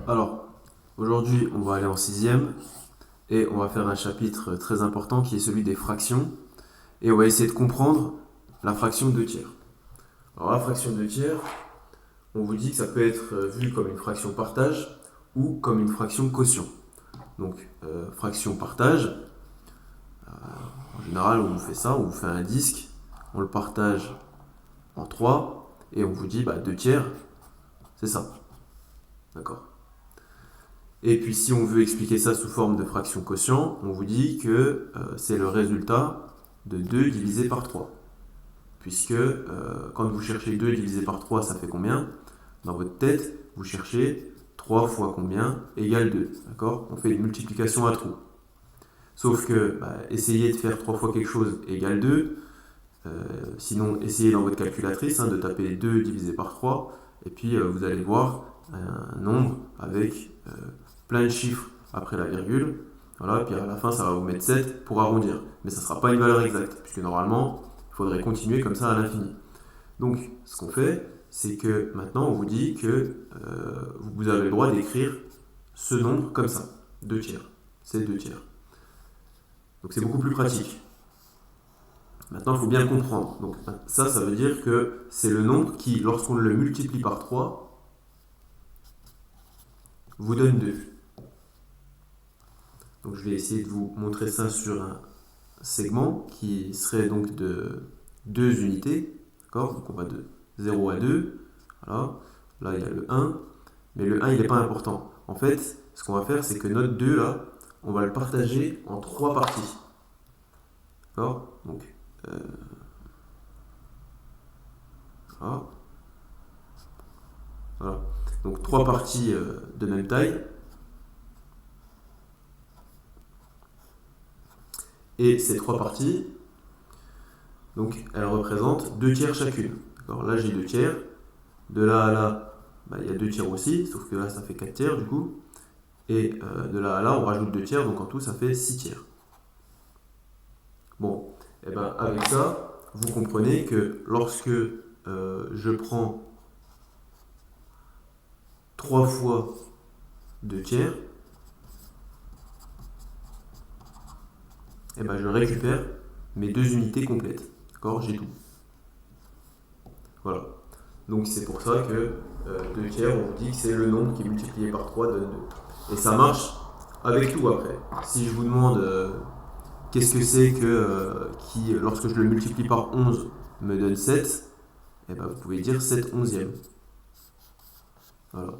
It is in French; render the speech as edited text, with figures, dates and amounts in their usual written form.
Alors, aujourd'hui, on va aller en sixième et on va faire un chapitre très important qui est celui des fractions. Et on va essayer de comprendre la fraction de 2 tiers. Alors, la fraction de 2 tiers, on vous dit que ça peut être vu comme une fraction partage ou comme une fraction quotient. Donc, fraction partage, en général, on vous fait ça, on vous fait un disque, on le partage en 3 et on vous dit 2 tiers, c'est ça. D'accord. Et puis si on veut expliquer ça sous forme de fraction quotient, on vous dit que c'est le résultat de 2 divisé par 3. Puisque quand vous cherchez 2 divisé par 3, ça fait combien? Dans votre tête, vous cherchez 3 fois combien égale 2. D'accord? On fait une multiplication à trous. Sauf que essayez de faire 3 fois quelque chose égale 2. Sinon, essayez dans votre calculatrice de taper 2 divisé par 3. Et puis vous allez voir un nombre avec plein de chiffres après la virgule. Voilà, puis à la fin, ça va vous mettre 7 pour arrondir. Mais ça ne sera pas une valeur exacte, puisque normalement, il faudrait continuer comme ça à l'infini. Donc, ce qu'on fait, c'est que maintenant, on vous dit que vous avez le droit d'écrire ce nombre comme ça, 2 tiers. C'est 2 tiers. Donc, c'est beaucoup plus pratique. Maintenant, il faut bien comprendre. Donc, ça veut dire que c'est le nombre qui, lorsqu'on le multiplie par 3, vous donne 2. Donc, je vais essayer de vous montrer ça sur un segment qui serait donc de 2 unités. D'accord? Donc, on va de 0 à 2. Voilà. Là, il y a le 1. Mais le 1, il n'est pas important. En fait, ce qu'on va faire, c'est que notre 2, là, on va le partager en 3 parties. D'accord? Donc, voilà. Donc, 3 parties de même taille. Et ces 3 parties, donc, elles représentent 2 tiers chacune. D'accord? Là, j'ai 2 tiers. De là à là, il y a 2 tiers aussi, sauf que là, ça fait 4 tiers du coup. Et de là à là, on rajoute 2 tiers, donc en tout, ça fait 6 tiers. Bon, et avec ça, vous comprenez que lorsque je prends 3 fois 2 tiers, je récupère mes 2 unités complètes. D'accord? J'ai tout. Voilà. Donc c'est pour ça que 2 tiers, on vous dit que c'est le nombre qui est multiplié par 3 donne 2. Et ça marche avec tout après. Si je vous demande qu'est-ce que c'est qui, lorsque je le multiplie par 11, me donne 7, vous pouvez dire 7 onzièmes. Voilà.